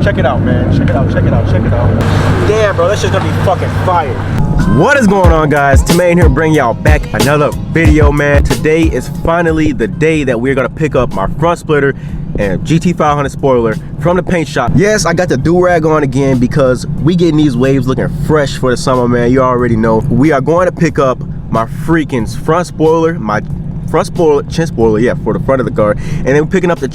Check it out, man. Check it out, check it out, check it out. Damn, bro, that shit's gonna be fucking fire. What is going on, guys? T-Man here bringing y'all back another video, man. Today is finally the day that we're gonna pick up my front splitter and GT500 spoiler from the paint shop. Yes, I got the do-rag on again because we getting these waves looking fresh for the summer, man. You already know. We are going to pick up my freaking front spoiler, my front spoiler, chin spoiler, yeah, for the front of the car. And then we're picking up the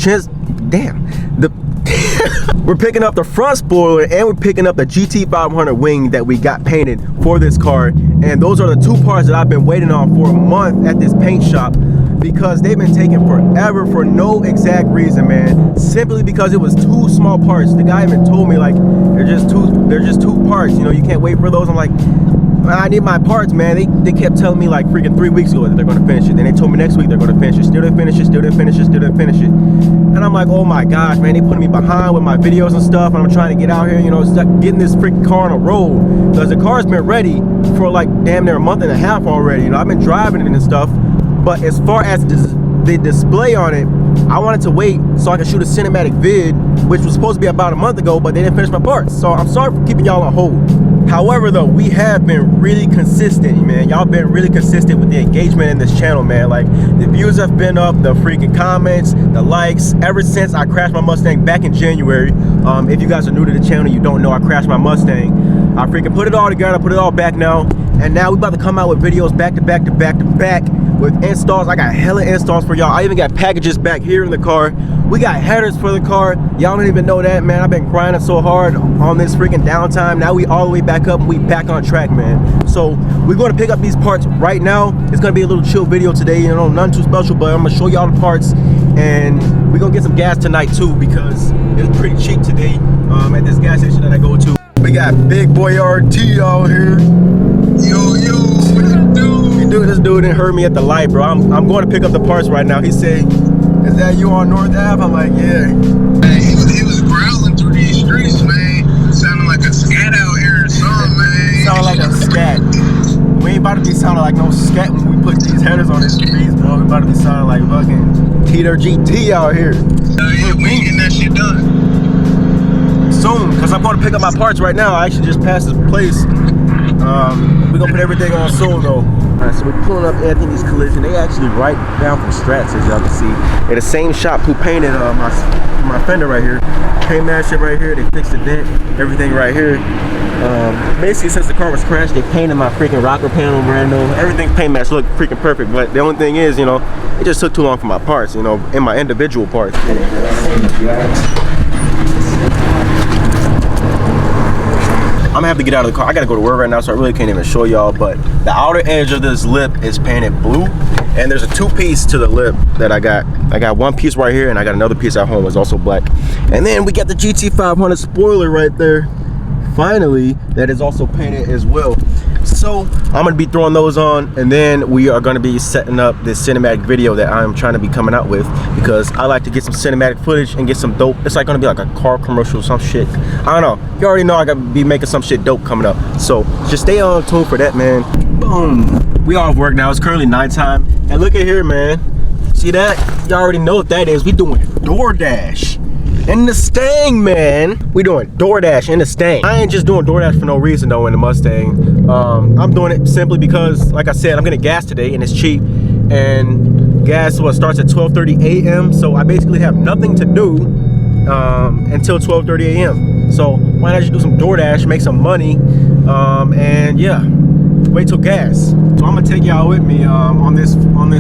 we're picking up the front spoiler and we're picking up the GT500 wing that we got painted for this car. And those are the two parts that I've been waiting on for a month at this paint shop because they've been taking forever for no exact reason, man. Simply because it was two small parts. The guy even told me, like, they're just two parts, you know, you can't wait for those. I'm like, I need my parts, man. They kept telling me like freaking 3 weeks ago that they're gonna finish it. Then they told me next week they're gonna finish it. Still didn't finish it, still didn't finish it, still didn't finish it. And I'm like, oh my gosh, man, they putting me behind with my videos and stuff, and I'm trying to get out here, you know, getting this freaking car on a roll. Because the car's been ready for like damn near a month and a half already. You know, I've been driving it and stuff. But as far as the display on it, I wanted to wait so I could shoot a cinematic vid, which was supposed to be about a month ago, but they didn't finish my parts. So I'm sorry for keeping y'all on hold. However, though, we have been really consistent, man. Y'all been really consistent with the engagement in this channel, man. Like, the views have been up, the freaking comments, the likes, ever since I crashed my Mustang back in January. If you guys are new to the channel, you don't know I crashed my Mustang. I freaking put it all together, put it all back now. And now we about to come out with videos back to back to back to back with installs. I got hella installs for y'all. I even got packages back here in the car. We got headers for the car. Y'all don't even know that, man. I've been grinding so hard on this freaking downtime. Now we all the way back up and we back on track, man. So we're going to pick up these parts right now. It's going to be a little chill video today, you know, nothing too special, but I'm going to show y'all the parts. And we're going to get some gas tonight too because it's pretty cheap today at this gas station that I go to. We got big boy RT out here. Yo, what you do? Dude, this dude didn't hurt me at the light, bro. I'm going to pick up the parts right now. He said, "Is that you on North Ave?" I'm like, "Yeah." Man, he was growling through these streets, man. Sounding like a scat out here or something, man. Sound like a scat. We ain't about to be sounding like no scat when we put these headers on these streets, bro. We about to be sounding like fucking Tdurrgt out here. Yeah, we ain't getting that shit done. Soon, because I'm going to pick up my parts right now. I actually just passed this place. We're going to put everything on soon, though. Alright, so we're pulling up Anthony's Collision. They actually right down from Strats, as y'all can see. They're the same shop who painted my fender right here. Paint that shit right here. They fixed the dent, everything right here. Basically, since the car was crashed, they painted my freaking rocker panel brand new. Everything paint match looked freaking perfect. But the only thing is, you know, it just took too long for my parts, you know, in my individual parts. I'm gonna have to get out of the car. I gotta go to work right now, so I really can't even show y'all, but the outer edge of this lip is painted blue, and there's a two-piece to the lip that I got. I got one piece right here, and I got another piece at home that's also black. And then we got the GT500 spoiler right there, finally, that is also painted as well. So I'm gonna be throwing those on, and then we are gonna be setting up this cinematic video that I'm trying to be coming out with, because I like to get some cinematic footage and get some dope. It's like gonna be like a car commercial or some shit. I don't know. You already know I gotta be making some shit dope coming up. So just stay on tune for that, man. Boom. We off work now. It's currently nighttime, and look at here, man. See that? You already know what that is. We doing DoorDash in the Mustang, man. We doing DoorDash in the Mustang. I ain't just doing DoorDash for no reason though in the Mustang. I'm doing it simply because, like I said, I'm getting gas today and it's cheap. And gas starts at 12:30 a.m. So I basically have nothing to do until 12:30 a.m. So why not just do some DoorDash, make some money, and yeah, wait till gas. So I'm gonna take y'all with me on this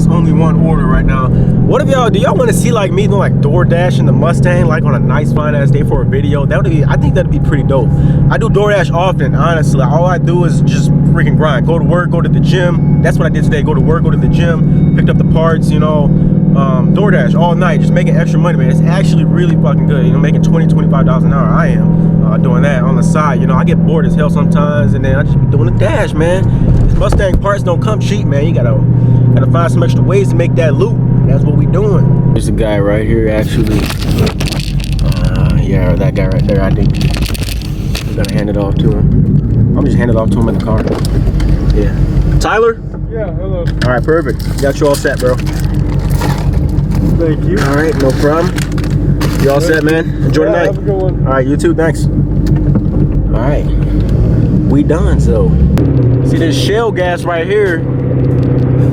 only one order right now. What if y'all, do y'all want to see like me doing like DoorDash in the Mustang, like on a nice fine ass day for a video? That would be, I think that'd be pretty dope. I do DoorDash often, honestly. All I do is just freaking grind. Go to work, go to the gym. That's what I did today. Go to work, go to the gym, picked up the parts, you know. DoorDash all night, just making extra money, man. It's actually really fucking good, you know, making $20–25 an hour. I am doing that on the side, you know. I get bored as hell sometimes, and then I just be doing the dash, man. These Mustang parts don't come cheap, man. You gotta find some extra ways to make that loot. That's what we doing. There's a guy right here, actually. Yeah, that guy right there. I think I'm gonna hand it off to him. I'm just hand it off to him in the car. Yeah. Tyler? Yeah, hello. All right, perfect. Got you all set, bro. Thank you. All right, no problem. You all set, man? Enjoy the night. Have a good one. All right, you too. Thanks. All right, we done. So, see this shell gas right here,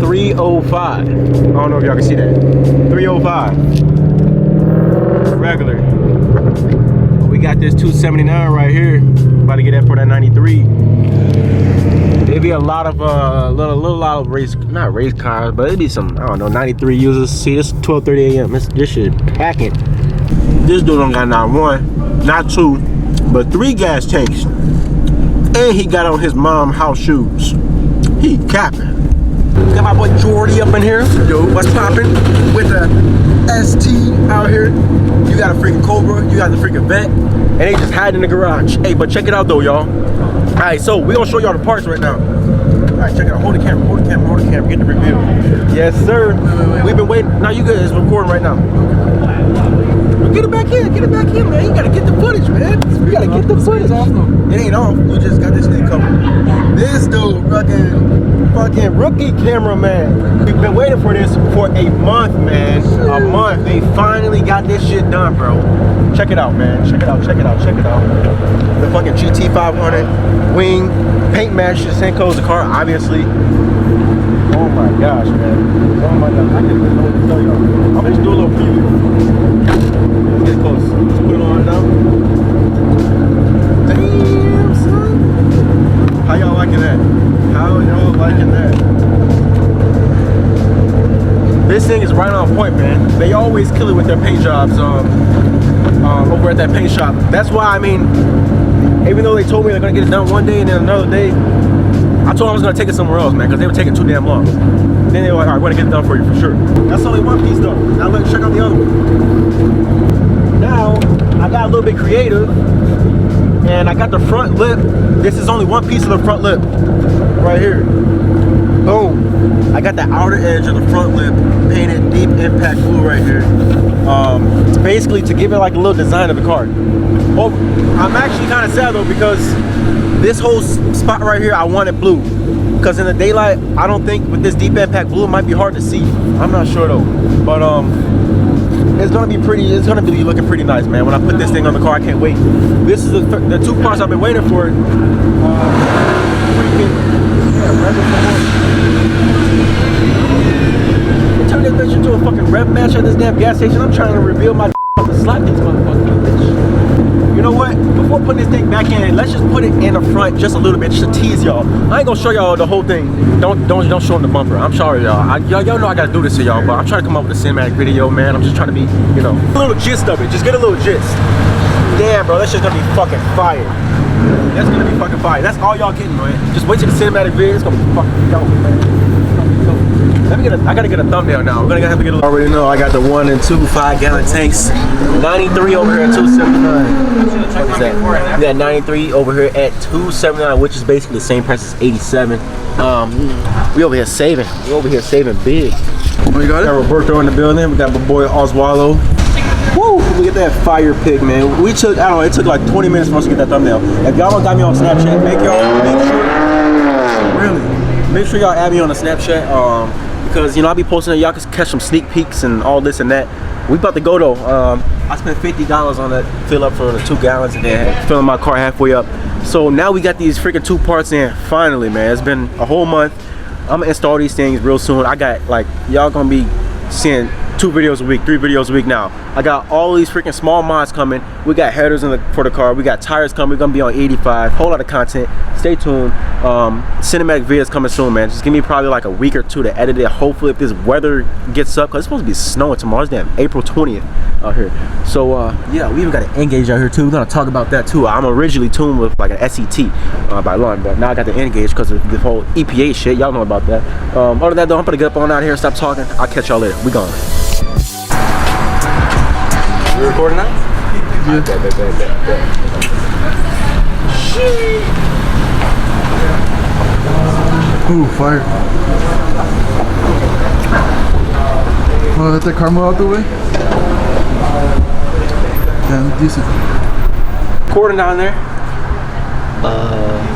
305. I don't know if y'all can see that. 305. Regular. We got this 279 right here. About to get that for that 93. It'd be a lot of little lot of not race cars, but it'd be some, I don't know, 93 users. See, it's 12:30 a.m. This shit packing. This dude don't got not one, not two, but 3 gas tanks. And he got on his mom's house shoes. He capping. Got my boy Jordy up in here. Yo, what's poppin'? With the ST out here. You got a freaking Cobra, you got the freaking Vet, and they just hide in the garage. Hey, but check it out though, y'all. Alright, so we gonna show y'all the parts right now. Alright, check it out. Hold the camera, hold the camera, hold the camera. Get the review. Yes, sir. We've been waiting. Now you guys recording right now. Get it back in, man. You gotta get the footage, man. You gotta get the footage. It ain't off. We just got this thing covered. This dude, fucking rookie cameraman. We've been waiting for this for a month, man. A month. They finally got this shit done, bro. Check it out, man. Check it out. The fucking GT 500 wing paint match. The same color as the car, obviously. Oh my gosh, man. Oh my gosh. I can't even know what to tell y'all. I'm gonna just do a little preview. Let's get close. Let's put it on now. Damn, son. How y'all liking that? How y'all liking that? This thing is right on point, man. They always kill it with their paint jobs over at that paint shop. That's why, I mean, even though they told me they're gonna get it done one day and then another day, I told them I was gonna take it somewhere else, man, because they were taking too damn long. Then they were like, all right, we're gonna get it done for you for sure. That's only one piece though. Now let's check out the other one. Now, I got a little bit creative, and I got the front lip. This is only one piece of the front lip, right here. Boom. I got the outer edge of the front lip painted deep impact blue right here. Basically to give it like a little design of the car. Oh, I'm actually kind of sad though, because this whole spot right here, I wanted blue. Because in the daylight, I don't think with this deep impact blue, it might be hard to see. I'm not sure though. But it's gonna be pretty, it's gonna be looking pretty nice, man. When I put this thing on the car, I can't wait. This is the 2 parts I've been waiting for. They turned this bitch into a fucking rev match at this damn gas station. I'm trying to reveal my to slap these motherfuckers, bitch. You know what? Before putting this thing back in, let's just put it in the front just a little bit, just to tease y'all. I ain't gonna show y'all the whole thing. Don't show them the bumper. I'm sorry, y'all. Y'all know I gotta do this to y'all, but I'm trying to come up with a cinematic video, man. I'm just trying to be, you know, a little gist of it. Just get a little gist. Damn, bro, that's just gonna be fucking fire. That's gonna be fucking fire. That's all y'all getting, man. Just wait till the cinematic video. It's gonna be fucking dope, man. Let me get I gotta get a thumbnail now. I'm gonna have to get a already know I got the 1 and 2 5-gallon tanks. 93 over here at 279. What is that? We got 93 over here at 279, which is basically the same price as 87. We over here saving. We over here saving big. Oh, you got it? Got Roberto in the building. We got my boy Oswaldo. Woo! Look at that fire pic, man. We took, I don't know, it took like 20 minutes for us to get that thumbnail. If y'all don't got me on Snapchat, make sure y'all add me on the Snapchat. Because, you know, I'll be posting it. Y'all can catch some sneak peeks and all this and that. We about to go though. I spent $50 on that fill up for the 2 gallons and then filling my car halfway up. So now we got these freaking 2 parts in finally, man. It's been a whole month. I'm gonna install these things real soon. I got like, y'all gonna be seeing 2 videos a week, 3 videos a week now. I got all these freaking small mods coming. We got headers for the car. We got tires coming. We're gonna be on 85. Whole lot of content. Stay tuned. Cinematic videos coming soon, man. Just give me probably like a week or 2 to edit it. Hopefully, if this weather gets up, cause it's supposed to be snowing tomorrow. It's damn April 20th out here. So yeah, we even got an N-Gauge out here too. We're gonna talk about that too. I'm originally tuned with like an SET by Lund, but now I got the N-Gauge because of the whole EPA shit. Y'all know about that. Other than that though, I'm gonna get up on out here and stop talking. I'll catch y'all later. We gone. You recording now? Yeah. Bet. Ooh, fire. Oh, let the car move out the way. Yeah, decent. Recording down there.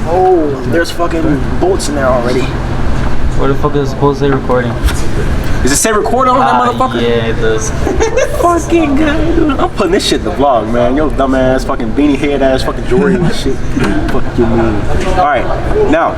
Oh, there's fucking bolts in there already. Where the fuck is supposedly recording? Does it say record on that motherfucker? Yeah, it does. Fucking good, dude. I'm putting this shit in the vlog, man. Yo, dumbass, fucking beanie head ass, fucking Jordan and shit. Fuck you, man. All right, now.